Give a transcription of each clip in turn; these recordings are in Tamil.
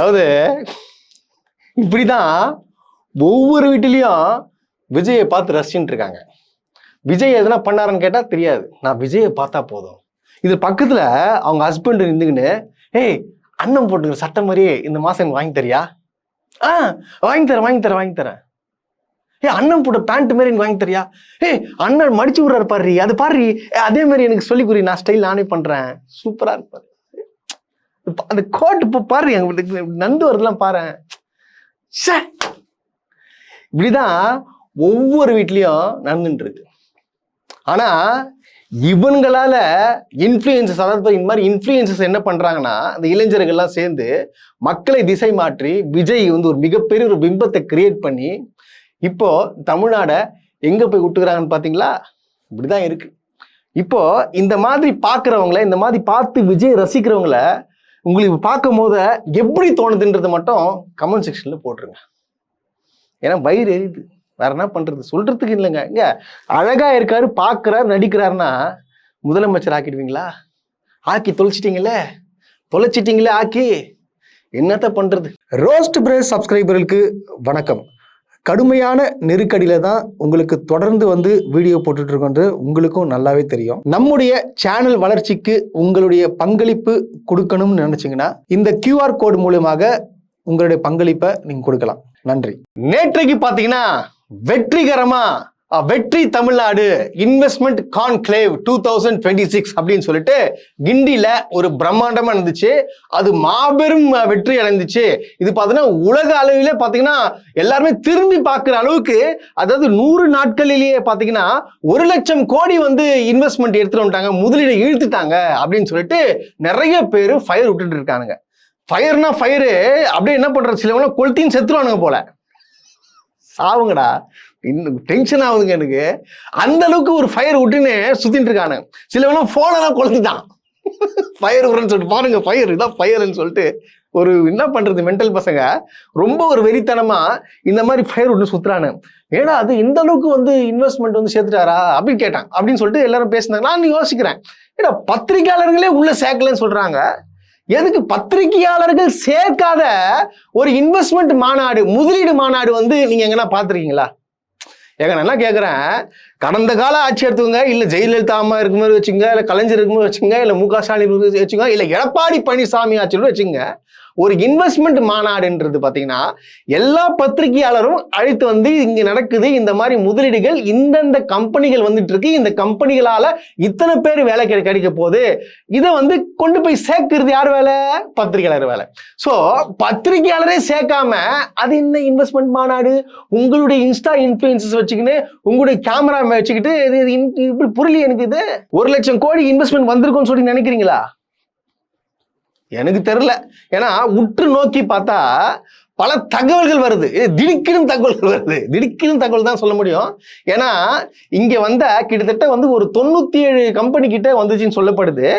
அதாவது இப்படிதான் ஒவ்வொரு வீட்டிலையும் விஜயை பார்த்து ரசிச்சுட்டு இருக்காங்க. விஜய் எதுனா பண்ணாருன்னு கேட்டா தெரியாது. நான் விஜயை பார்த்தா போதும். இது பக்கத்துல அவங்க ஹஸ்பண்ட் இருந்துக்கின்னு, ஏய் அண்ணன் போட்டுக்கிற சட்டை மாதிரியே இந்த மாசம் எனக்கு வாங்கி தரியா? வாங்கி தரேன். ஏய் அண்ணன் போட்ட பேண்ட் மாதிரி எனக்கு வாங்கி தரியா? ஏய் அண்ணன் மடிச்சு விடுறாரு பாரு, அது பாரு, அதே மாதிரி எனக்கு சொல்லி புரி, நான் ஸ்டைல் நானே பண்றேன், சூப்பரா இருப்பாரு. அந்த கோட் இப்போ பாரு, எங்களுக்கு நந்து வருதுலாம் பாரு. இப்படிதான் ஒவ்வொரு வீட்லயும் நடந்துட்டு இருக்கு. ஆனா இவங்களால இன்ஃப்ளூயன்சஸ், அதாவது இந்த மாதிரி இன்ஃப்ளூயன்சஸ் என்ன பண்றாங்கன்னா, அந்த இளைஞர்கள்லாம் சேர்ந்து மக்களை திசை மாற்றி விஜய் வந்து ஒரு மிகப்பெரிய ஒரு பிம்பத்தை கிரியேட் பண்ணி இப்போ தமிழ்நாடை எங்க போய் விட்டுக்கிறாங்கன்னு பாத்தீங்களா? இப்படிதான் இருக்கு. இப்போ இந்த மாதிரி பாக்குறவங்கள, இந்த மாதிரி பார்த்து விஜய் ரசிக்கிறவங்கள உங்களுக்கு பார்க்கும் போது எப்படி தோணுதுன்றது மட்டும் கமெண்ட் செக்ஷன்ல போட்டுருங்க. ஏன்னா வயிறு எரியுது, வேற என்ன பண்றது, சொல்றதுக்கு இல்லைங்க. இங்க அழகா இருக்காரு, பாக்குறாரு, நடிக்கிறாருன்னா முதலமைச்சர் ஆக்கிடுவீங்களா? ஆக்கி தொலைச்சிட்டீங்களே ஆக்கி, என்னத்த பண்றது? ரோஸ்ட் பிரேஸ் சப்ஸ்கிரைபர்களுக்கு வணக்கம். கடுமையான நெருக்கடியில தான் உங்களுக்கு தொடர்ந்து வந்து வீடியோ போட்டுட்டு இருக்கோன்று உங்களுக்கும் நல்லாவே தெரியும். நம்முடைய சேனல் வளர்ச்சிக்கு உங்களுடைய பங்களிப்பு கொடுக்கணும்னு நினைச்சீங்கன்னா இந்த QR கோடு மூலமாக உங்களுடைய பங்களிப்பை நீங்க கொடுக்கலாம். நன்றி. நேற்றைக்கு பாத்தீங்கன்னா வெற்றிகரமா வெற்றி தமிழ்நாடு இன்வெஸ்ட்மெண்ட் கான்க்ளேவ் 2026 அப்படின்னு சொல்லிட்டு கிண்டில ஒரு பிரம்மாண்டமா இருந்துச்சு. அது மாபெரும் வெற்றி அடைந்துச்சு. இது பாத்தீங்கன்னா உலக அளவிலே பாத்தீங்கன்னா எல்லாருமே திரும்பி பார்க்கிற அளவுக்கு, அதாவது 100 நாட்களிலேயே பாத்தீங்கன்னா 1 லட்சம் கோடி வந்து இன்வெஸ்ட்மெண்ட் எடுத்துட்டு வந்துட்டாங்க, முதலீடு இழுத்துட்டாங்க அப்படின்னு சொல்லிட்டு நிறைய பேர் ஃபயர் விட்டுட்டு இருக்கானுங்க. ஃபயர்னா ஃபயரு அப்படியே என்ன பண்றது, சிலவங்க கொளுத்தின்னு செத்துருவானுங்க போல. சாவுங்கடா, இன்னும் டென்ஷன் ஆகுதுங்க எனக்கு. அந்த அளவுக்கு ஒரு ஃபயர் விட்டுன்னு சுத்திட்டு இருக்கானு. சிலவங்க போனெல்லாம் கொளுத்திட்டான், ஃபயர் விடுறேன்னு சொல்லிட்டு. பாருங்க ஃபயர், இதான் ஃபயர்ன்னு சொல்லிட்டு ஒரு என்ன பண்றது மென்டல் பசங்க ரொம்ப ஒரு வெறித்தனமா இந்த மாதிரி ஃபயர் விட்டு சுத்துறானு. ஏன்னா அது இந்த அளவுக்கு வந்து இன்வெஸ்ட்மெண்ட் வந்து சேர்த்துட்டாரா அப்படின்னு கேட்டான். அப்படின்னு சொல்லிட்டு எல்லாரும் பேசினாங்க. நான் யோசிக்கிறேன், ஏன்னா பத்திரிகையாளர்களே உள்ள சேர்க்கலன்னு சொல்றாங்க. எதுக்கு பத்திரிகையாளர்கள் சேர்க்காத ஒரு இன்வெஸ்ட்மெண்ட் மாநாடு, முதலீடு மாநாடு வந்து நீங்க எங்கன்னா பார்த்துருக்கீங்களா? நான் என்ன கேட்குறேன், கடந்த கால ஆட்சி எடுத்துக்கோங்க, இல்லை ஜெயலலிதா அம்மா இருக்கும் போது வச்சுங்க, இல்லை கலைஞர் இருக்கும்போது வச்சுங்க, இல்லை மு க ஸ்டாலின் வச்சுங்க, இல்லை எடப்பாடி பழனிசாமி ஆட்சியோட வச்சுங்க, ஒரு இன்வெஸ்ட்மெண்ட் மாநாடுன்றது பார்த்தீங்கன்னா எல்லா பத்திரிகையாளரும் அழைத்து வந்து இங்க நடக்குது, இந்த மாதிரி முதலீடுகள் இந்தந்த கம்பெனிகள் வந்துட்டு இருக்கு, இந்த கம்பெனிகளால இத்தனை பேர் வேலை கிடைக்க போகுது, இதை வந்து கொண்டு போய் சேர்க்கிறது யார் வேலை? பத்திரிகையாளர் வேலை. ஸோ பத்திரிகையாளரே சேர்க்காம அது என்ன இன்வெஸ்ட்மெண்ட் மாநாடு? உங்களுடைய இன்ஸ்டா இன்ஃப்ளூயன்சஸ் வச்சுக்கிட்டு, உங்களுடைய கேமரா வச்சுக்கிட்டு, இப்படி புரியல எனக்கு. இது 1 லட்சம் கோடி இன்வெஸ்ட்மெண்ட் வந்திருக்கும்னு சொல்லி நினைக்கிறீங்களா? எனக்கு தெரியல. ஏன்னா உற்று நோக்கி பார்த்தா பல தகவல்கள் வருது, திடுக்கிடும் தகவல்கள் வருது. திடுக்கிடும் தகவல் தான் சொல்ல முடியும். ஏன்னா இங்க வந்த கிட்டத்தட்ட வந்து ஒரு 97 கம்பெனி கிட்ட வந்துச்சுன்னு சொல்லப்படுது.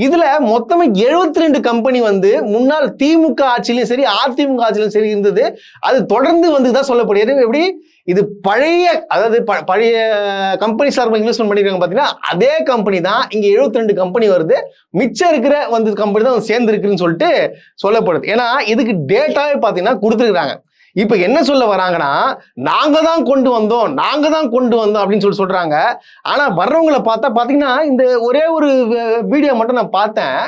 இதுல மொத்தமா 72 கம்பெனி வந்து முன்னாள் திமுக ஆட்சியிலும் சரி அதிமுக ஆட்சியிலும் சரி இருந்தது. அது தொடர்ந்து வந்து தான் சொல்லப்படுது. எப்படி இது பழைய, அதாவது பழைய கம்பெனி சார்பாக இன்வெஸ்ட்மெண்ட் பண்ணிருக்காங்க பாத்தீங்கன்னா, அதே கம்பெனி தான் இங்க 72 கம்பெனி வருது. மிச்சம் இருக்கிற வந்து கம்பெனி தான் சேர்ந்து இருக்குன்னு சொல்லிட்டு சொல்லப்படுது. ஏன்னா இதுக்கு டேட்டாவே பாத்தீங்கன்னா கொடுத்துருக்காங்க. இப்ப என்ன சொல்ல வராங்கன்னா, நாங்க தான் கொண்டு வந்தோம் அப்படின்னு சொல்லி சொல்றாங்க. ஆனா வர்றவங்களை பார்த்தா பாத்தீங்கன்னா, இந்த ஒரே ஒரு வீடியோ மட்டும் நான் பார்த்தேன்.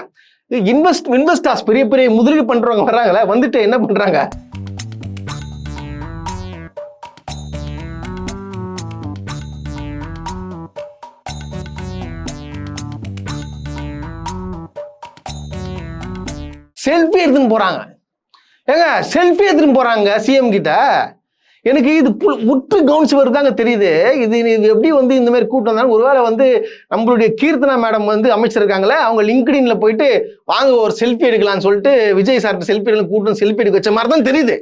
இன்வெஸ்டர்ஸ் பெரிய பெரிய முதலீடு பண்றவங்க வர்றாங்களே, வந்துட்டு என்ன பண்றாங்க, செல்ஃபி எடுத்துன்னு போறாங்க. ஏங்க செல்ஃபி எடுத்துன்னு போறாங்க சிஎம் கிட்ட. எனக்கு இது உற்று கவனிச்சு வருதாங்க தெரியுது. இது எப்படி வந்து இந்த மாதிரி கூட்டம் வந்தாலும், ஒருவேளை வந்து நம்மளுடைய கீர்த்தனா மேடம் வந்து அமைச்சர் இருக்காங்களே, அவங்க லிங்க்டின்ல போயிட்டு வாங்க ஒரு செல்ஃபி எடுக்கலாம்னு சொல்லிட்டு விஜய் சார் செல்ஃபி எடுக்க கூட்டம் செல்ஃபி எடுக்க வச்ச மாதிரி தான் தெரியுது.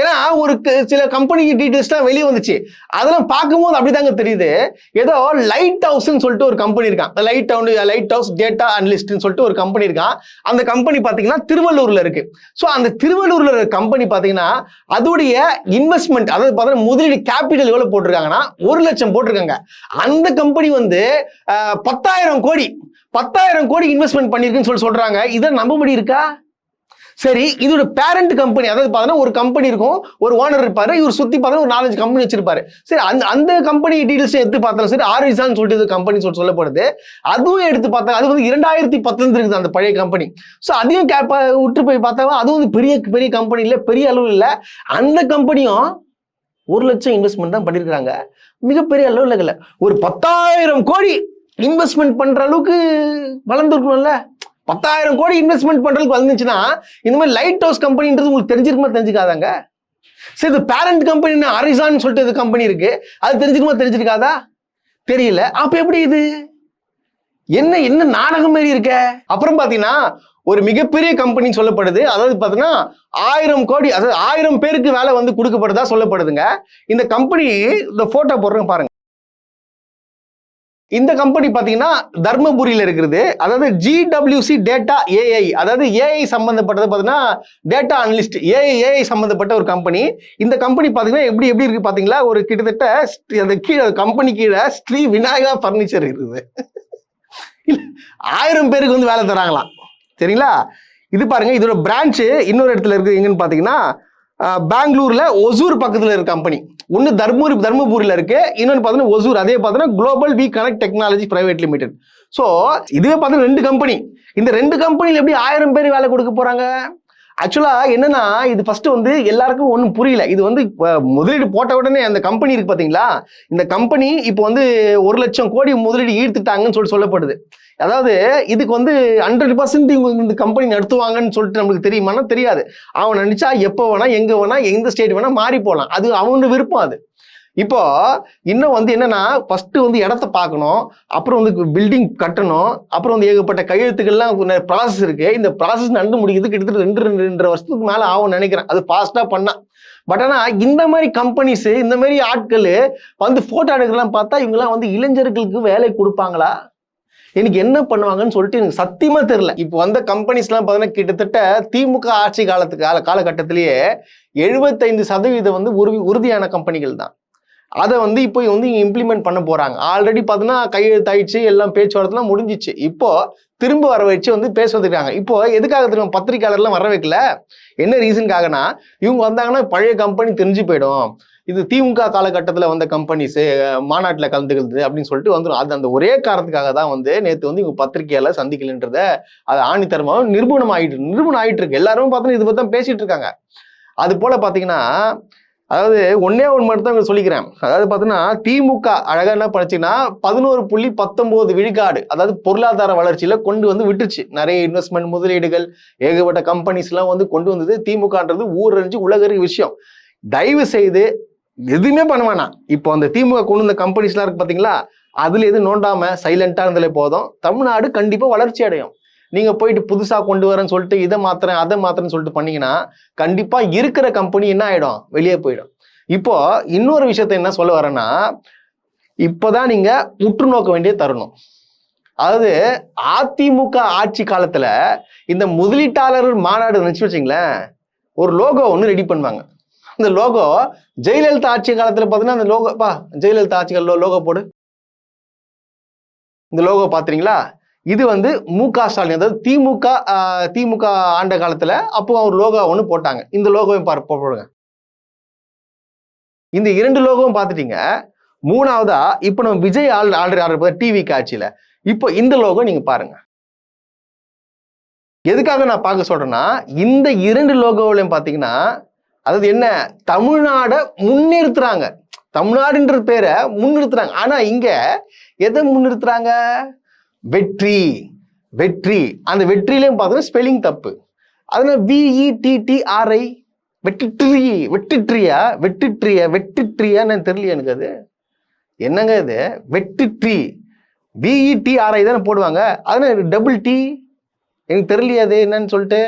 ஏன்னா ஒரு சில கம்பெனி டீடைல்ஸ் தான் வெளியே வந்துச்சு. அதெல்லாம் பார்க்கும்போது அப்படிதாங்க தெரியுது. ஏதோ லைட் ஹவுஸ்ன்னு சொல்லிட்டு ஒரு கம்பெனி இருக்கான். லைட் ஹவுஸ் டேட்டா அனலிஸ்ட்னு சொல்லிட்டு ஒரு கம்பெனி இருக்கான். அந்த கம்பெனி பார்த்தீங்கன்னா திருவள்ளூர்ல இருக்கு. ஸோ அந்த திருவள்ளூர்ல இருக்க கம்பெனி பார்த்தீங்கன்னா அதோடைய இன்வெஸ்ட்மெண்ட், அதாவது பார்த்தீங்கன்னா முதலீடு கேபிட்டல் எவ்வளவு போட்டிருக்காங்கன்னா 1 லட்சம் போட்டிருக்காங்க. அந்த கம்பெனி வந்து 10,000 கோடி இன்வெஸ்ட்மெண்ட் பண்ணிருக்குன்னு சொல்றாங்க. இதை நம்ப முடியும் இருக்கா? சரி, இதோட பேரண்ட் கம்பெனி, அதாவது பார்த்தீங்கன்னா ஒரு கம்பெனி இருக்கும், ஒரு ஓனர் இருப்பாரு, இவர் சுத்தி பார்த்தா ஒரு 4-5 கம்பெனி வச்சிருப்பாரு. சரி, அந்த கம்பெனி டீடைல்ஸ் எடுத்து பார்த்தாலும் சரி, ஆரிசான்னு சொல்லிட்டு கம்பெனி சொல்லப்படுது. அதுவும் எடுத்து பார்த்தா அது வந்து 2019 இருக்குது அந்த பழைய கம்பெனி. ஸோ அதையும் விட்டு போய் பார்த்தா அதுவும் வந்து பெரிய பெரிய கம்பெனி இல்லை, பெரிய அளவு இல்லை. அந்த கம்பெனியும் 1 லட்சம் இன்வெஸ்ட்மெண்ட் தான் பண்ணியிருக்காங்க. மிகப்பெரிய அளவில் இல்லை, ஒரு 10,000 கோடி இன்வெஸ்ட்மெண்ட் பண்ற அளவுக்கு வளர்ந்துருக்கணும்ல. 10,000 கோடி இன்வெஸ்ட்மெண்ட் பண்றதுக்கு வந்துச்சுன்னா இந்த மாதிரி லைட் ஹவுஸ் கம்பெனின்றது உங்களுக்கு தெரிஞ்சிருக்குமா தெரிஞ்சுக்காதாங்க? சரி, இது பேரண்ட் கம்பெனி அரிசான்னு சொல்லிட்டு கம்பெனி இருக்கு, அது தெரிஞ்சிருக்காதா? தெரியல. அப்ப எப்படி இது என்ன என்ன நாடகம் மாதிரி இருக்க? அப்புறம் பாத்தீங்கன்னா ஒரு மிகப்பெரிய கம்பெனி சொல்லப்படுது. அதாவது பாத்தீங்கன்னா 1000 கோடி, அதாவது 1000 பேருக்கு வேலை வந்து கொடுக்கப்படுதா சொல்லப்படுதுங்க. இந்த கம்பெனி, இந்த போட்டோ போடுறேன் பாருங்க. இந்த கம்பெனி பாத்தீங்கன்னா தர்மபுரியில இருக்குது. அதாவது GWC டேட்டா AI, அதாவது AI சம்பந்தப்பட்டது பாத்தீங்கன்னா டேட்டா அனலிஸ்ட், AI சம்பந்தப்பட்ட ஒரு கம்பெனி. இந்த கம்பெனி பாத்தீங்கன்னா எப்படி இருக்கு பாத்தீங்களா? ஒரு கிட்டத்தட்ட அந்த கீழே கம்பெனி கீழே ஸ்ரீ விநாயகா பர்னிச்சர் இருக்குது. 1000 பேருக்கு வந்து வேலை தராங்களாம். சரிங்களா? இது பாருங்க, இதோட பிரான்ச் இன்னொரு இடத்துல இருக்கு. எங்கன்னு பாத்தீங்கன்னா பெங்களூர்ல ஒசூர் பக்கத்துல இருக்க கம்பெனி. ஒன்னு தர்மபுரியில இருக்கு, இன்னொன்னு பாத்தீங்கன்னா ஒசூர். அதே பாத்தீங்கன்னா global V connect technology private limited. So இதுவே பாத்தீங்கன்னா 2 கம்பெனி. இந்த 2 கம்பெனில எப்படி 1000 பேர் வேலை கொடுக்க போறாங்க? ஆக்சுவலா என்னன்னா, இது ஃபர்ஸ்ட் வந்து எல்லாருக்கும் ஒன்றும் புரியல. இது வந்து முதலீடு போட்ட உடனே அந்த கம்பெனி இருக்கு பாத்தீங்களா, இந்த கம்பெனி இப்போ வந்து 1 லட்சம் கோடி முதலீடு ஈர்த்துட்டாங்கன்னு சொல்லப்படுது. அதாவது இதுக்கு வந்து 100% இவங்க இந்த கம்பெனி நடத்துவாங்கன்னு சொல்லிட்டு நம்மளுக்கு தெரியுமானா தெரியாது. அவன் நினைச்சா எப்போ வேணா, எங்க வேணா, எந்த ஸ்டேட் வேணா மாறி போகலாம். அது அவனோட விருப்பம். அது இப்போ இன்னும் வந்து என்னன்னா, ஃபர்ஸ்ட் வந்து இடத்த பார்க்கணும், அப்புறம் வந்து பில்டிங் கட்டணும், அப்புறம் வந்து ஏகப்பட்ட கையெழுத்துக்கள்லாம் ப்ராசஸ் இருக்கு. இந்த ப்ராசஸ் நடந்து முடிக்கிறது கிட்டத்தட்ட 2 வருஷத்துக்கு மேல ஆகும்னு நினைக்கிறேன், அது ஃபாஸ்டா பண்ணா. பட் ஆனா இந்த மாதிரி கம்பெனிஸ், இந்த மாதிரி ஆட்கள் வந்து போட்டோ எடுக்கலாம் பார்த்தா இவங்கெல்லாம் வந்து இளைஞர்களுக்கு வேலை கொடுப்பாங்களா, எனக்கு என்ன பண்ணுவாங்கன்னு சொல்லிட்டு எனக்கு சத்தியமா தெரியல. இப்போ வந்த கம்பெனிஸ் எல்லாம் பார்த்தீங்கன்னா கிட்டத்தட்ட திமுக ஆட்சி காலகட்டத்திலேயே 75% வந்து உறுதியான கம்பெனிகள் தான். அதை வந்து இப்போ வந்து இம்ப்ளிமெண்ட் பண்ண போறாங்க. ஆல்ரெடி பார்த்தீங்கன்னா கையெழுத்தாயிடுச்சு, எல்லாம் பேச்சுவார்த்தைலாம் முடிஞ்சிச்சு. இப்போ திரும்ப வர வச்சு வந்து பேச வந்துருக்காங்க. இப்போ எதுக்காக தெரியும் பத்திரிகையாளர்லாம் வர வைக்கல? என்ன ரீசனுக்காகனா, இவங்க வந்தாங்கன்னா பழைய கம்பெனி தெரிஞ்சு போயிடும், இது திமுக காலகட்டத்தில் வந்த கம்பெனிஸ் மாநாட்டில் கலந்துக்கிறது அப்படின்னு சொல்லிட்டு வந்துடும். அது அந்த ஒரே காரணத்துக்காக தான் வந்து நேற்று வந்து இவங்க பத்திரிகையாளர் சந்திக்கலன்றத அது ஆணித்தரமாக நிரூபணம் ஆயிட்டு இருக்கு. எல்லாரும் பார்த்தீங்கன்னா இது பற்றி தான் பேசிட்டு இருக்காங்க. அது போல பார்த்தீங்கன்னா, அதாவது ஒன்னே மட்டும் தான் சொல்லிக்கிறேன். அதாவது பார்த்தீங்கன்னா திமுக அழகா என்ன பண்ணிச்சுன்னா 11.19 விழுக்காடு, அதாவது பொருளாதார வளர்ச்சியில கொண்டு வந்து விட்டுச்சு. நிறைய இன்வெஸ்ட்மெண்ட் முதலீடுகள், ஏகப்பட்ட கம்பெனிஸ் எல்லாம் வந்து கொண்டு வந்தது. திமுகன்றது ஊரறிஞ்சு உலகறிய விஷயம். தயவு செய்து எதுவுமே பண்ண வேணாம். இப்போ அந்த திமுக கொண்டு வந்த கம்பெனிஸ் எல்லாம் இருக்கு பாத்தீங்களா, அதுல எதுவும் நோண்டாம சைலண்டா இருந்தாலே போதும், தமிழ்நாடு கண்டிப்பா வளர்ச்சி அடையும். நீங்க போயிட்டு புதுசா கொண்டு வரேன்னு சொல்லிட்டு இதை மாத்திரேன் அதை மாத்திரன்னு சொல்லிட்டு பண்ணீங்கன்னா கண்டிப்பா இருக்கிற கம்பெனி என்ன ஆயிடும், வெளியே போயிடும். இப்போ இன்னொரு விஷயத்த என்ன சொல்ல வரேன்னா, இப்போதான் நீங்க உற்று நோக்க வேண்டிய தருணம். அதாவது அதிமுக ஆட்சி காலத்துல இந்த முதலீட்டாளர் மாநாடு நினைச்சு வச்சிங்களேன், ஒரு லோகோ ஒன்று ரெடி பண்ணுவாங்க. அந்த லோகோ ஜெயலலிதா ஆட்சி காலத்துல பாத்தீங்கன்னா அந்த லோகோ, ஜெயலலிதா ஆட்சி லோகோ போடு, இந்த லோகோ பாத்தீங்களா? இது வந்து மு.க. ஸ்டாலின், அதாவது திமுக ஆண்ட காலத்துல அப்போ ஒரு லோகோ ஒன்று போட்டாங்க. இந்த லோகோவையும் போடுங்க. இந்த 2 லோகோவும் பார்த்துட்டீங்க. மூணாவதா இப்போ நம்ம விஜய் ஆல்ரெடி டிவி காட்சியில இப்போ இந்த லோகோ நீங்க பாருங்க. எதுக்காக நான் பார்க்க சொல்றேன்னா, இந்த 2 லோகோவிலையும் பாத்தீங்கன்னா, அதாவது என்ன, தமிழ்நாடை முன்னிறுத்துறாங்க. தமிழ்நாடுன்ற பேரை முன்னிறுத்துறாங்க. ஆனா இங்க எதை முன்னிறுத்துறாங்க? வெற்றி. வெற்றி. அந்த வெற்றிலையும் பார்த்தீங்கன்னா ஸ்பெல்லிங் தப்பு. அதனால VETTRI, வெற்றிட்ரியான்னு தெரியல எனக்கு. அது என்னங்க இது? வெற்றிட்ரி VETRI தானே போடுவாங்க. அதனால டபுள் டி எனக்கு தெரியலையே அது என்னன்னு சொல்லிட்டு.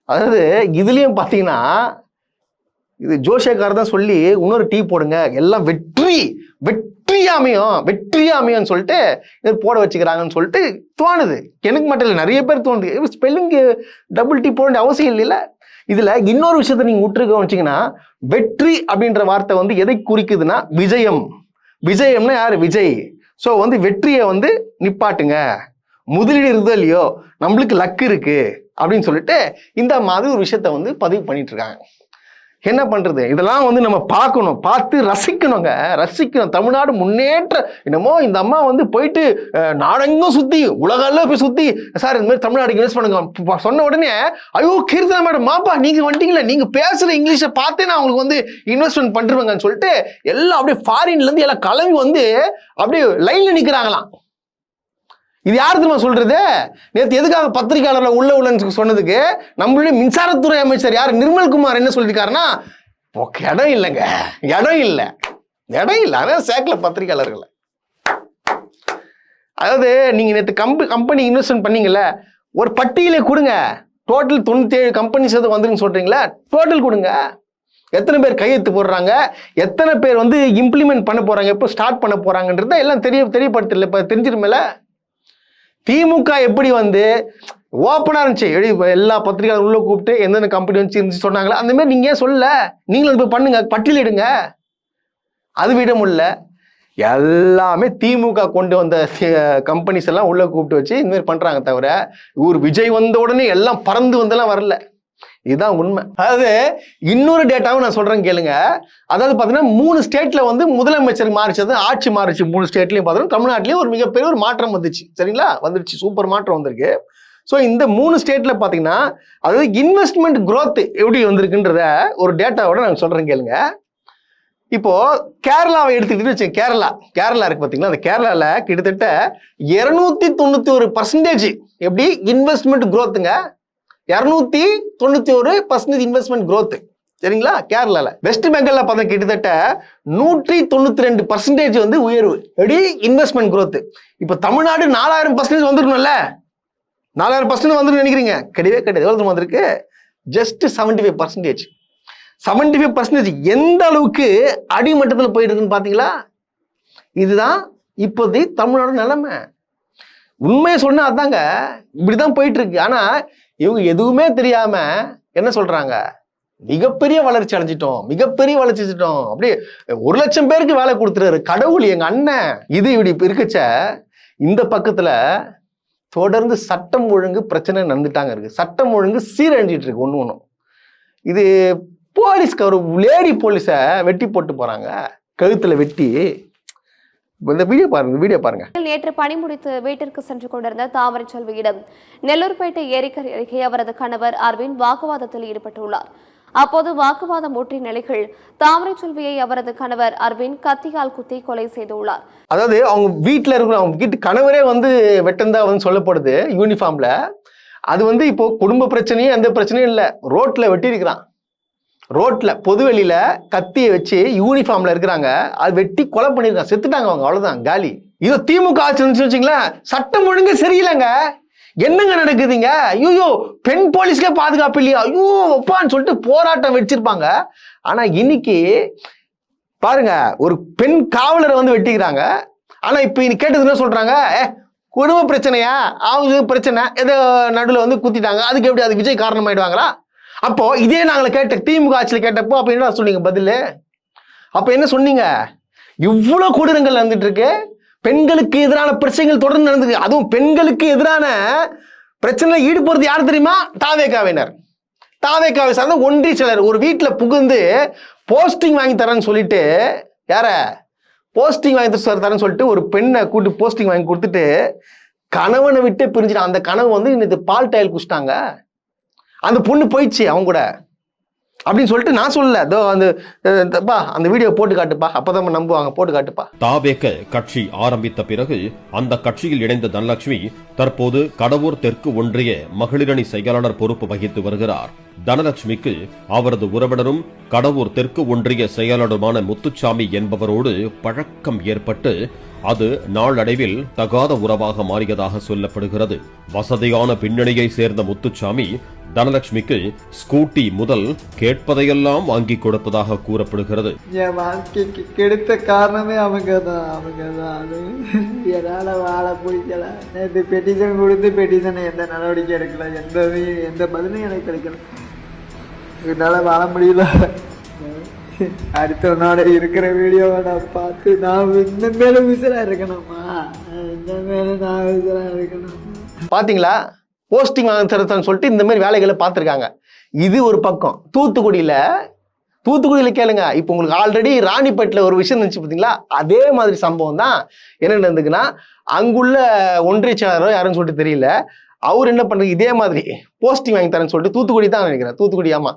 அதாவது இதுலயும் பார்த்தீங்கன்னா இது ஜோஷேக்கார் தான் சொல்லி இன்னொரு டீ போடுங்க, எல்லாம் வெற்றியாமையும் சொல்லிட்டு போட வச்சுக்கிறாங்கன்னு சொல்லிட்டு தோணுது. எனக்கு மட்டும் இல்லை, நிறைய பேர் தோணுது. ஸ்பெல்லிங் டபுள் டி போட வேண்டிய அவசியம் இல்லைல்ல. இதுல இன்னொரு விஷயத்த நீங்க விட்டுருக்க வச்சீங்கன்னா, வெற்றி அப்படின்ற வார்த்தை வந்து எதை குறிக்குதுன்னா விஜயம். விஜயம்னா யாரு? விஜய். ஸோ வந்து வெற்றியை வந்து நிப்பாட்டுங்க, முதலீடு இருக்குதோ இல்லையோ நம்மளுக்கு லக்கு இருக்கு அப்படின்னு சொல்லிட்டு இந்த மாதிரி ஒரு விஷயத்த வந்து பதிவு பண்ணிட்டு இருக்காங்க. என்ன பண்றது, இதெல்லாம் வந்து நம்ம பார்க்கணும், பார்த்து ரசிக்கணுங்க, ரசிக்கணும். தமிழ்நாடு முன்னேற்ற என்னமோ இந்த அம்மா வந்து போயிட்டு நாடெங்கும் சுத்தி உலகெல்லாம் போய் சுத்தி சார் இந்த மாதிரி தமிழ்நாடுக்கு இன்வெஸ்ட் பண்ணுங்க சொன்ன உடனே ஐயோ கீர்த்தனா மேடம் மாப்பா நீங்க வந்துட்டீங்களா, நீங்க பேசுற இங்கிலீஷை பார்த்தே நான் உங்களுக்கு வந்து இன்வெஸ்ட்மெண்ட் பண்ணிருவேங்கன்னு சொல்லிட்டு எல்லாம் அப்படியே ஃபாரின்ல இருந்து எல்லாம் கிளம்பி வந்து அப்படியே லைன்ல நிக்கிறாங்களாம். இது யாரு தெரியுமா சொல்றது? நேற்று எதுக்காக பத்திரிகையாளர்ல உள்ள சொன்னதுக்கு நம்மளுடைய மின்சாரத்துறை அமைச்சர் யார் நிர்மல்குமார் என்ன சொல்லியிருக்காருன்னா, இடம் இல்லைங்க, இடம் இல்லை, இடம் இல்லை, அதான் சேக்கல பத்திரிகையாளர்களை. அதாவது நீங்க நேற்று கம்பெனி இன்வெஸ்ட்மெண்ட் பண்ணீங்கல்ல, ஒரு பட்டியலை கொடுங்க. டோட்டல் 97 கம்பெனிஸ் வந்துருன்னு சொல்றீங்களா, டோட்டல் கொடுங்க. எத்தனை பேர் கையெழுத்து போடுறாங்க, எத்தனை பேர் வந்து இம்ப்ளிமெண்ட் பண்ண போறாங்க, எப்போ ஸ்டார்ட் பண்ண போறாங்கன்றத எல்லாம் தெரியப்படுத்தல. இப்ப தெரிஞ்சிருமேல. திமுக எப்படி வந்து ஓப்பனா இருந்துச்சு, எல்லா பத்திரிகையாளர் உள்ள கூப்பிட்டு எந்தெந்த கம்பெனி வந்து சொன்னாங்களா, அந்த மாதிரி நீங்க ஏன் சொல்ல, நீங்களும் போய் பண்ணுங்க, பட்டியலிடுங்க. அது விட முடியல, எல்லாமே திமுக கொண்டு வந்த கம்பெனிஸ் எல்லாம் உள்ள கூப்பிட்டு வச்சு இந்த மாதிரி பண்றாங்க. தவிர இவர் விஜய் வந்த உடனே எல்லாம் பறந்து வந்தெல்லாம் வரல. இதுதான் உண்மை. அதாவது இன்னொரு டேட்டாவும் நான் சொல்றேன் கேளுங்க. அதாவது பாத்தீங்கன்னா 3 ஸ்டேட்ல வந்து முதலமைச்சர் மாறிச்சது, ஆட்சி மாறிச்சு. 3 ஸ்டேட்லயும் பாத்தீங்கன்னா தமிழ்நாட்டிலேயே ஒரு மிகப்பெரிய ஒரு மாற்றம் வந்துச்சு. சரிங்களா, வந்துருச்சு, சூப்பர் மாற்றம் வந்திருக்கு. ஸோ இந்த 3 ஸ்டேட்ல பாத்தீங்கன்னா அதாவது இன்வெஸ்ட்மெண்ட் growth எப்படி வந்திருக்குன்றத ஒரு டேட்டாவோட நான் சொல்றேன் கேளுங்க. இப்போ கேரளாவை எடுத்துக்கிட்டு வச்சு, கேரளா இருக்கு பாத்தீங்களா, அந்த கேரளால கிட்டத்தட்ட 291% எப்படி இன்வெஸ்ட்மெண்ட் growthங்க, 291% இன்வெஸ்ட்மெண்ட் growth. சரிங்களா, கேரளால. வெஸ்ட் பெங்கால்ல பார்த்தா கிட்டத்தட்ட 192% வந்து உயர்வு எப்படி இன்வெஸ்ட்மெண்ட் growth. இப்ப தமிழ்நாடு 4000% வந்துருக்கணும்ல, 4000% வந்துடும் நினைக்கிறீங்க? கிடையவே கிடையாது. எவ்வளவு வந்திருக்கு? ஜஸ்ட் 75%. 75% எந்த அளவுக்கு அடிமட்டத்தில் போயிட்டு இருக்குன்னு பாத்தீங்களா? இதுதான் இப்போதைய தமிழ்நாடு நிலைமை. உண்மையை சொன்னா அதாங்க, இப்படிதான் போயிட்டு இருக்கு. ஆனா இவங்க எதுவுமே தெரியாம என்ன சொல்றாங்க, மிகப்பெரிய வளர்ச்சி அடைஞ்சிட்டோம், மிகப்பெரிய வளர்ச்சி அடைஞ்சிட்டோம், அப்படியே 1,00,000 பேருக்கு வேலை கொடுத்துறாரு கடவுள் எங்க அண்ணன். இது இப்படி இருக்கச்ச இந்த பக்கத்துல தொடர்ந்து சட்டம் ஒழுங்கு பிரச்சனை நடந்துட்டாங்க இருக்கு. சட்டம் ஒழுங்கு சீரழிஞ்சிட்டு இருக்கு ஒண்ணும். இது போலீஸ்க்கு ஒரு லேடி போலீஸ வெட்டி போட்டு போறாங்க, கழுத்துல வெட்டி. இந்த வீடியோ பாருங்க. நேற்று பணி முடித்து வீட்டிற்கு சென்று கொண்டிருந்த தாமரைச்செல்வியிடம் நெல்லூர்பேட்டை ஏரிக்கரை அருகே அவரது கணவர் அரவிந்த் வாக்குவாதத்தில் ஈடுபட்டுள்ளார். அப்போது வாக்குவாதம் முற்றிய நிலையில் தாமரைச்செல்வியை அவரது கணவர் அரவிந்த் கத்தியால் குத்தி கொலை செய்துள்ளார். அதாவது அவங்க வீட்டுல இருக்கிற அவங்க வீட்டு கணவரே வந்து வெட்டந்தா வந்து சொல்லப்படுது யூனிஃபார்ம்ல. அது வந்து இப்போ குடும்ப பிரச்சனையும் எந்த பிரச்சனையும் இல்லை, ரோட்ல வெட்டி இருக்கிறான். ரோட்ல பொதுவெளியில கத்தியை வச்சு யூனிஃபார்ம்ல இருக்கிறாங்க, அது வெட்டி கொலை பண்ணிருக்காங்க, செத்துட்டாங்க அவங்க, அவ்வளவுதான், காலி. இது திமுக ஆட்சி வச்சுங்களேன், சட்டம் ஒழுங்கு சரியில்லைங்க. என்னங்க நடக்குதுங்க? ஐயோ பெண் போலீஸ்க்கே பாதுகாப்பு இல்லையா, ஐயோ ஒப்பான்னு சொல்லிட்டு போராட்டம் வச்சிருப்பாங்க. ஆனா இன்னைக்கு பாருங்க, ஒரு பெண் காவலரை வந்து வெட்டிக்கிறாங்க. ஆனா இப்ப இன்னைக்கு கேட்டது என்ன சொல்றாங்க, குடும்ப பிரச்சனையா, அவங்க பிரச்சனை ஏதோ நடுவில் வந்து குத்திட்டாங்க, அதுக்கு எப்படி அது விஜய் காரணம் ஆயிடுவாங்களா? அப்போ இதே நாங்களை கேட்ட திமுக ஆட்சியில் கேட்டப்போ அப்ப என்ன சொன்னீங்க பதில்? அப்ப என்ன சொன்னீங்க? இவ்வளவு கொடூரங்கள் நடந்துட்டு இருக்கு, பெண்களுக்கு எதிரான பிரச்சனைகள் தொடர்ந்து நடந்துருக்கு. அதுவும் பெண்களுக்கு எதிரான பிரச்சனையில் ஈடுபடுறது யார் தெரியுமா? தாவேகாவினர். தாவேகாவை சார்ந்த ஒன்றிய செயலர் ஒரு வீட்டுல புகுந்து போஸ்டிங் வாங்கி தரேன்னு சொல்லிட்டு, யார போஸ்டிங் வாங்கி தரேன்னு சொல்லிட்டு ஒரு பெண்ணை கூட்டு போஸ்டிங் வாங்கி கொடுத்துட்டு கணவனை விட்டு பிரிஞ்சுட்டான். அந்த கனவு வந்து இன்னைக்கு பால் டயல் குடிச்சிட்டாங்க, அந்த பொண்ணு போயிடுச்சு அவங்க கூட அப்படின்னு சொல்லிட்டு நான் சொல்லல. அந்த வீடியோ போட்டு காட்டுப்பா, அப்பதான் நம்புவாங்க, போட்டு காட்டுப்பா. தாவேக கட்சி ஆரம்பித்த பிறகு அந்த கட்சியில் இணைந்த தனலட்சுமி தற்போது கடவூர் தெற்கு ஒன்றிய மகளிரணி செயலாளர் பொறுப்பு வகித்து வருகிறார். தனலட்சுமிக்கு அவரது உறவினரும் கடவூர் தெற்கு ஒன்றிய செயலாளருமான முத்துச்சாமி என்பவரோடு பழக்கம் ஏற்பட்டு அது நாளடைவில் தகாத உறவாக மாறியதாக சொல்லப்படுகிறது. வசதியான பின்னணியை சேர்ந்த முத்துச்சாமி தனலட்சுமிக்கு ஸ்கூட்டி முதல் கேட்பதையெல்லாம் வாங்கி கொடுத்ததாக கூறப்படுகிறது. என் வாழ்க்கைக்கு கெடுத்த காரணமே அவங்கதான். என்னால வாழ பிடிக்கல. நேற்று பெட்டிஷன் கொடுத்து பெட்டிஷன் எந்த நடவடிக்கை எடுக்கல, எந்த பதிலும் எனக்கு கிடைக்கல. என்னால வாழ முடியல. அடுத்தவனோட இருக்கிற வீடியோவை நான் பார்த்து நான் இந்த மேல விசிலா இருக்கணுமா, இந்த மேல நான் விசிலா இருக்கணும். பாத்தீங்களா, போஸ்டிங் வாங்க தரத்தான்னு சொல்லிட்டு இந்த மாதிரி வேலைகளை பார்த்துருக்காங்க. இது ஒரு பக்கம். தூத்துக்குடியில கேளுங்க. இப்போ உங்களுக்கு ஆல்ரெடி ராணிப்பேட்டில் ஒரு விஷயம் இருந்துச்சு பார்த்தீங்களா, அதே மாதிரி சம்பவம் தான். என்ன நடந்துக்குன்னா, அங்குள்ள ஒன்றிய செயலாளரோ யாருன்னு சொல்லிட்டு தெரியல, அவர் என்ன பண்றது, இதே மாதிரி போஸ்டிங் வாங்கி தரேன்னு சொல்லிட்டு, தூத்துக்குடி தான் நினைக்கிறேன், தூத்துக்குடி, ஆமா,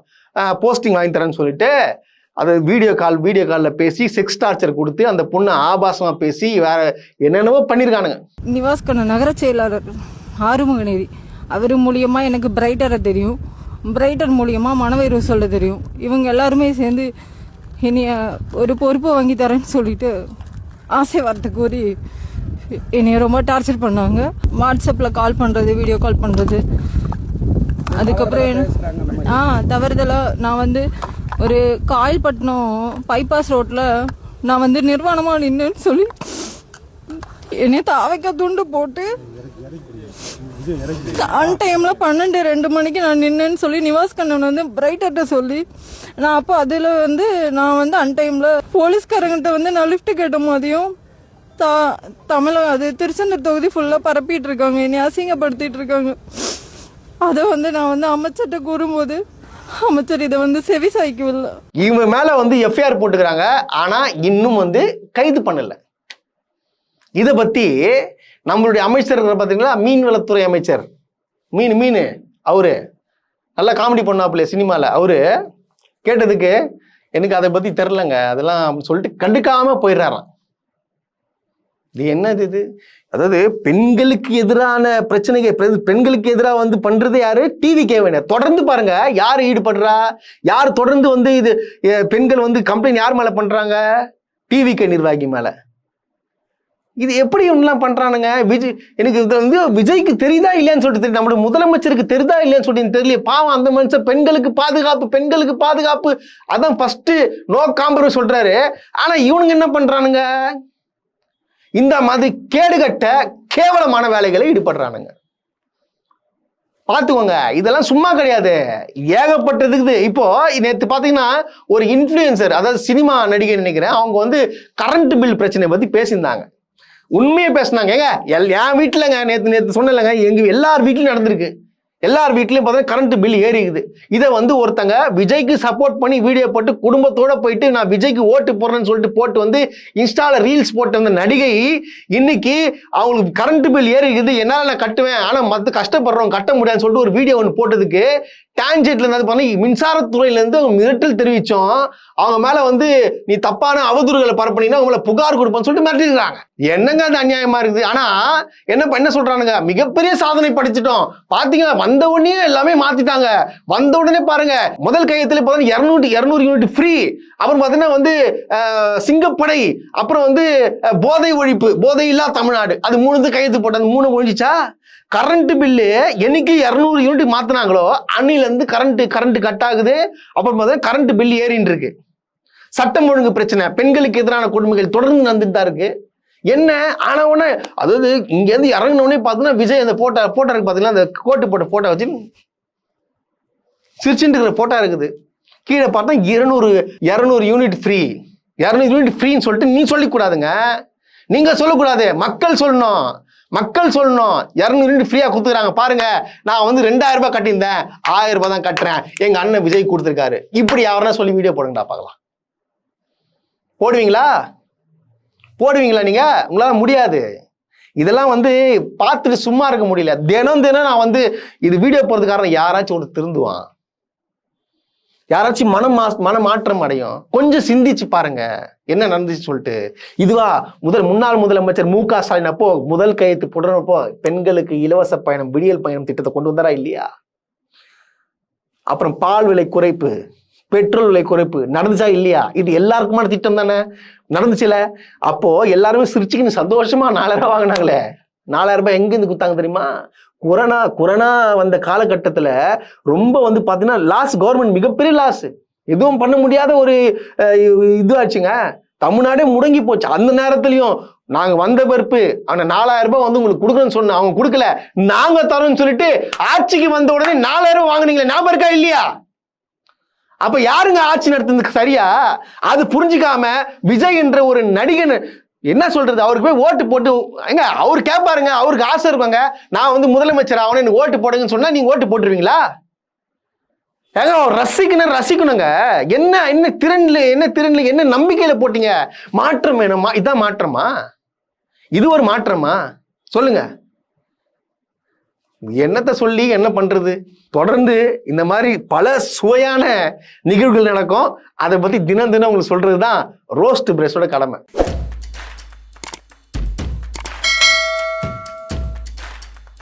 போஸ்டிங் வாங்கி தரேன்னு சொல்லிட்டு அது வீடியோ காலில் பேசி செக்ஸ் டார்ச்சர் கொடுத்து அந்த பொண்ணு ஆபாசமா பேசி வேற என்னென்னவோ பண்ணியிருக்கானுங்க. நிவாஸ்கண்ண நகர செயலாளர் ஆறுமுகநேரி அவர் மூலியமா எனக்கு பிரைட்டரை தெரியும், பிரைட்டர் மூலியமா மனவயிறு சொல்ல தெரியும். இவங்க எல்லாருமே சேர்ந்து என்னைய ஒரு பொறுப்பு வாங்கி தரேன்னு சொல்லிட்டு ஆசை வார்த்தை கூறி என்னைய ரொம்ப டார்ச்சர் பண்ணாங்க. வாட்ஸ்அப்பில் கால் பண்ணுறது, வீடியோ கால் பண்ணுறது. அதுக்கப்புறம் தவறுதலாக நான் வந்து ஒரு காயல்பட்டினம் பைபாஸ் ரோட்டில் நான் வந்து நிர்வாணமாக நின்னுன்னு சொல்லி என்னைய தாவைக்க துண்டு போட்டு ஆன் டைமில் 12-2 மணிக்கு நான் நின்னேன்னு சொல்லி நிவாஸ்கண்ணன் வந்து பிரைட்டர்கிட்ட சொல்லி நான் அப்போ அதில் வந்து நான் வந்து அன் டைமில் போலீஸ்காரங்கிட்ட வந்து நான் லிஃப்ட் கேட்ட மாதிரியும் தமிழகம் அது திருச்செந்தூர் தொகுதி ஃபுல்லாக பரப்பிட்டு இருக்காங்க, என்னை அசிங்கப்படுத்திட்டு இருக்காங்க. அதை வந்து நான் வந்து அமைச்சர்கிட்ட கூறும்போது அமைச்சர் இதை வந்து செவி சாய்க்கவில்லை. இவங்க மேல வந்து எஃப்ஐஆர் போட்டுக்கிறாங்க, ஆனா இன்னும் வந்து கைது பண்ணல. இதை பத்தி நம்மளுடைய அமைச்சர் பார்த்தீங்களா, மீன்வளத்துறை அமைச்சர் மீன் அவரு நல்லா காமெடி பண்ணாப்புல சினிமால, அவரு கேட்டதுக்கு எனக்கு அதை பத்தி தெரிலங்க அதெல்லாம் சொல்லிட்டு கண்டுக்காம போயிடுறாராம். இது என்னது இது? அதாவது பெண்களுக்கு எதிரான பிரச்சனைகள், பெண்களுக்கு எதிராக வந்து பண்றது யாரு? டிவி கேவன. தொடர்ந்து பாருங்க, யார் ஈடுபடுறா, யார் தொடர்ந்து வந்து இது பெண்கள் வந்து கம்ப்ளைண்ட் யார் மேல பண்றாங்க? டிவிகே நிர்வாகி மேல. இது எப்படி ஒன்றுலாம் பண்றானுங்க? விஜய், எனக்கு இது வந்து விஜய்க்கு தெரியுதா இல்லையான்னு சொல்லிட்டு தெரியும், நம்மளுடைய முதலமைச்சருக்கு தெரியுதா இல்லையான்னு சொல்லிட்டு தெரியல. பாவம் அந்த மனுஷன் பெண்களுக்கு பாதுகாப்பு அதான் ஃபர்ஸ்ட் நோ காம்ப்ரமைஸ் சொல்றாரு. ஆனா இவனுங்க என்ன பண்றானுங்க? இந்த மாதிரி கேடுகட்ட கேவலமான வேலைகளை ஈடுபடுறானுங்க. பார்த்துக்கோங்க, இதெல்லாம் சும்மா கிடையாது, ஏகப்பட்டதுக்கு. இப்போ நேற்று பார்த்தீங்கன்னா ஒரு இன்ஃப்ளூயன்சர், அதாவது சினிமா நடிகை நினைக்கிறேன், அவங்க வந்து கரண்ட் பில் பிரச்சனை பற்றி பேசியிருந்தாங்க. உண்மையை பேசினாங்க. ஏங்க என் வீட்டிலங்க நேற்று சொன்னலைங்க, எங்கள் எல்லார் வீட்லையும் நடந்திருக்கு. எல்லார் வீட்லையும் பார்த்தா கரண்ட் பில் ஏறிக்குது. இதை வந்து ஒருத்தங்க விஜய்க்கு சப்போர்ட் பண்ணி வீடியோ போட்டு குடும்பத்தோட போயிட்டு நான் விஜய்க்கு ஓட்டு போடுறேன்னு சொல்லிட்டு போட்டு வந்து இன்ஸ்டால ரீல்ஸ் போட்டு வந்த நடிகை இன்னைக்கு அவங்களுக்கு கரண்ட் பில் ஏறிக்குது, என்னால் நான் கட்டுவேன், ஆனால் மற்ற கஷ்டப்படுறவங்க கட்ட முடியாதுன்னு சொல்லிட்டு ஒரு வீடியோ ஒன்று போட்டதுக்கு டான்ஜெட்ல இருந்து பண்ணி மின்சாரத்துறையிலேருந்து மிரட்டல் தெரிவிச்சோம். அவங்க மேல வந்து நீ தப்பான அவதூறுகளை பரப்புனீங்கன்னா அவங்கள புகார் கொடுப்பேன்னு சொல்லிட்டு மிரட்டிருக்காங்க. என்னங்க அது அநியாயமா இருக்குது. ஆனா என்ன சொல்றானுங்க, மிகப்பெரிய சாதனை படிச்சுட்டோம் பாத்தீங்கன்னா, வந்த உடனே எல்லாமே மாத்திட்டாங்க. வந்த உடனே பாருங்க, முதல் கையத்துல 200 யூனிட் ஃப்ரீ, அப்புறம் பாத்தீங்கன்னா வந்து சிங்கப்படை, அப்புறம் வந்து போதை ஒழிப்பு, போதை இல்லா தமிழ்நாடு, அது 3 கையெழுத்து போட்டு அந்த 3 ஒழிஞ்சிச்சா? கரண்ட் பில்லு என்னைக்கு 200 யூனிட் மாத்தினாங்களோ அன்னில இருந்து கரண்ட் கட் ஆகுது. அப்புறம் பார்த்தா கரண்ட் பில் ஏறின்னு இருக்கு. சட்டம் ஒழுங்கு பிரச்சனை, பெண்களுக்கு எதிரான கொடுமைகள் தொடர்ந்து நடந்துட்டு தான் இருக்கு. என்ன ஆன உடனே, அதாவது இங்க இருந்து இறங்கின உடனே பார்த்தீங்கன்னா விஜய் அந்த போட்டோ இருக்கு பாத்தீங்கன்னா, அந்த கோட்டு போட்ட போட்டோ வச்சு சிரிச்சுட்டு இருக்கிற போட்டோ இருக்குது. கீழே பார்த்தா 200 யூனிட் ஃப்ரீ, 200 யூனிட் ஃப்ரீன்னு சொல்லிட்டு நீ சொல்லிக்கூடாதுங்க, நீங்க சொல்லக்கூடாது, மக்கள் சொல்லணும். 200 யூனிட் ஃப்ரீயா கொடுத்துக்கிறாங்க பாருங்க. நான் வந்து 2000 ரூபாய் கட்டியிருந்தேன், 1000 ரூபாய் தான் கட்டுறேன், எங்க அண்ணன் விஜய் கொடுத்துருக்காரு. இப்படி யாருன்னா சொல்லி வீடியோ போடுங்கடா பார்க்கலாம். போடுவீங்களா நீங்க? உங்களால முடியாது. இதெல்லாம் வந்து பார்த்துட்டு சும்மா இருக்க முடியல. தினம் நான் வந்து இது வீடியோ போடுறது காரணம், யாராச்சும் ஒரு திருந்துவான், யாராச்சும் மன மாற்றம் அடையும். கொஞ்சம் சிந்திச்சு பாருங்க என்ன நடந்துச்சு சொல்லிட்டு. இதுவா முன்னாள் முதலமைச்சர் மு க ஸ்டாலின் அப்போ முதல் கையெழுத்து போடுறப்போ பெண்களுக்கு இலவச பயணம், விடியல் பயணம் திட்டத்தை கொண்டு வந்தாரா இல்லையா? அப்புறம் பால் விலை குறைப்பு, பெட்ரோல் விலை குறைப்பு நடந்துச்சா இல்லையா? இது எல்லாருக்குமான திட்டம் தானே, நடந்துச்சுல. அப்போ எல்லாருமே சிரிச்சுக்கின்னு சந்தோஷமா 4000 ரூபாய் வாங்கினாங்களே. 4000 ரூபாய் எங்கிருந்து கொடுத்தாங்க தெரியுமா? கொரோனா வந்த காலகட்டத்துல ரொம்ப வந்து பாத்தீங்கன்னா லாஸ், கவர்மெண்ட் மிகப்பெரிய லாஸ், எதுவும் பண்ண முடியாத ஒரு இது ஆச்சுங்க. தமிழ்நாடே முடங்கி போச்சு. அந்த நேரத்திலையும் நாங்க வந்த பிறப்பு ஆனா 4000 ரூபாய் வந்து உங்களுக்கு கொடுக்குறேன்னு சொன்ன, அவங்க கொடுக்கல, நாங்க தரோம்னு சொல்லிட்டு ஆட்சிக்கு வந்த உடனே 4000 ரூபாய் வாங்குனீங்களே, ஞாபகம் இருக்கா இல்லையா? அப்ப யாருங்க ஆட்சி நடத்துறதுக்கு சரியா? அது புரிஞ்சுக்காம விஜய் என்ற ஒரு நடிகன் என்ன சொல்றது, அவருக்கு போய் ஓட்டு போட்டு எங்க அவர் கேட்பாருங்க, அவருக்கு ஆசை இருப்பாங்க, நான் வந்து முதலமைச்சர் ஆகணும் எனக்கு ஓட்டு போடுங்கன்னு சொன்னா நீங்க ஓட்டு போட்டுருவீங்களா? ஏங்க ரசிக்கணுங்க. என்ன திறன்ல என்ன நம்பிக்கையில போட்டீங்க? மாற்றம் வேணுமா? இதான் மாற்றமா? இது ஒரு மாற்றமா? சொல்லுங்க. என்னத்தை சொல்லி என்ன பண்றது? தொடர்ந்து இந்த மாதிரி பல சுவையான நிகழ்வுகள் நடக்கும். அதை பத்தி தினம் உங்களுக்கு சொல்றதுதான் ரோஸ்ட் பிரேஸோட கடமை.